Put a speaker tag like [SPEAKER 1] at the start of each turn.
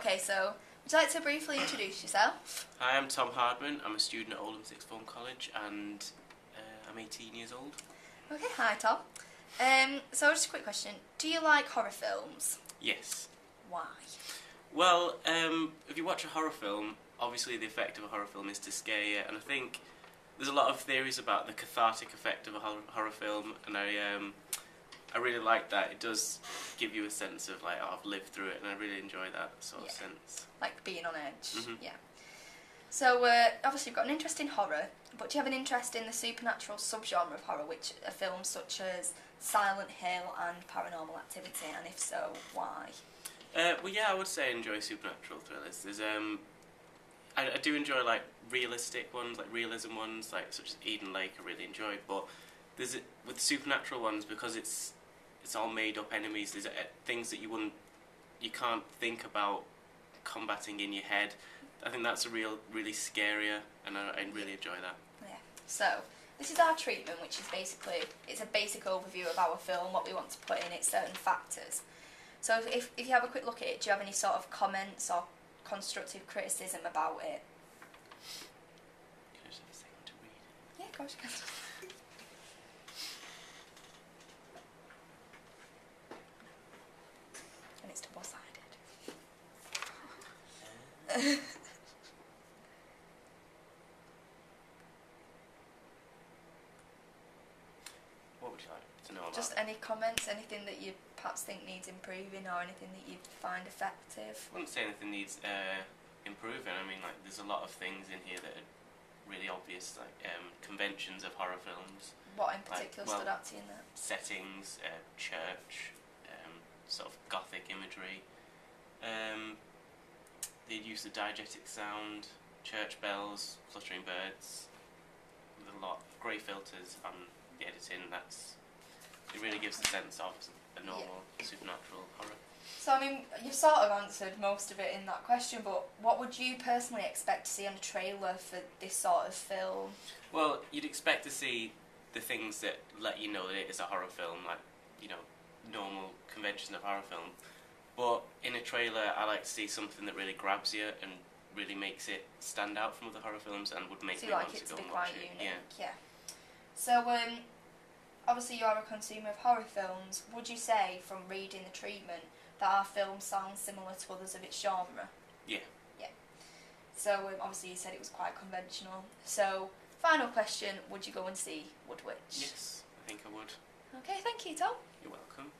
[SPEAKER 1] Okay, so would you like to briefly introduce yourself?
[SPEAKER 2] Hi, I'm Tom Hardman. I'm a student at Oldham Sixth Form College and I'm 18 years old.
[SPEAKER 1] Okay, hi Tom. So just a quick question. Do you like horror films?
[SPEAKER 2] Yes.
[SPEAKER 1] Why?
[SPEAKER 2] Well, if you watch a horror film, obviously the effect of a horror film is to scare you, and I think there's a lot of theories about the cathartic effect of a horror film, and I really like that. It does give you a sense of like, oh, I've lived through it, and I really enjoy that sort of sense.
[SPEAKER 1] Like being on edge.
[SPEAKER 2] Mm-hmm.
[SPEAKER 1] Yeah. So obviously you've got an interest in horror, but do you have an interest in the supernatural subgenre of horror, which are films such as Silent Hill and Paranormal Activity, and if so, why?
[SPEAKER 2] Well, yeah, I would say I enjoy supernatural thrillers. There's I do enjoy like realistic ones, like realism ones, like such as Eden Lake. I really enjoy, but there's with supernatural ones, because it's all made up enemies. There's things that you can't think about combating in your head. I think that's really scarier, and I really enjoy that.
[SPEAKER 1] Yeah. So this is our treatment, which is basically it's a basic overview of our film, what we want to put in it, certain factors. So if you have a quick look at it, do you have any sort of comments or constructive criticism about it?
[SPEAKER 2] Can I just have a second to read?
[SPEAKER 1] Yeah, of course you can. And it's double-sided.
[SPEAKER 2] What would you like to know about?
[SPEAKER 1] Just any comments, anything that you perhaps think needs improving, or anything that you find effective?
[SPEAKER 2] I wouldn't say anything needs improving. I mean, like, there's a lot of things in here that are really obvious, like conventions of horror films.
[SPEAKER 1] What in particular stood out to you in that?
[SPEAKER 2] Settings, church, sort of gothic imagery. The use of diegetic sound, church bells, fluttering birds, with a lot of grey filters on the editing. It really gives the sense of a normal supernatural horror.
[SPEAKER 1] So, I mean, you've sort of answered most of it in that question, but what would you personally expect to see on a trailer for this sort of film?
[SPEAKER 2] Well, you'd expect to see the things that let you know that it is a horror film, like, you know, normal conventions of horror film. But in a trailer, I like to see something that really grabs you and really makes it stand out from other horror films and would make me want to go and watch it.
[SPEAKER 1] Yeah. So, obviously you are a consumer of horror films. Would you say, from reading the treatment, that our film sounds similar to others of its genre?
[SPEAKER 2] Yeah.
[SPEAKER 1] Yeah. So, obviously you said it was quite conventional. So, final question, would you go and see Wood Witch?
[SPEAKER 2] Yes, I think I would.
[SPEAKER 1] Okay, thank you, Tom.
[SPEAKER 2] You're welcome.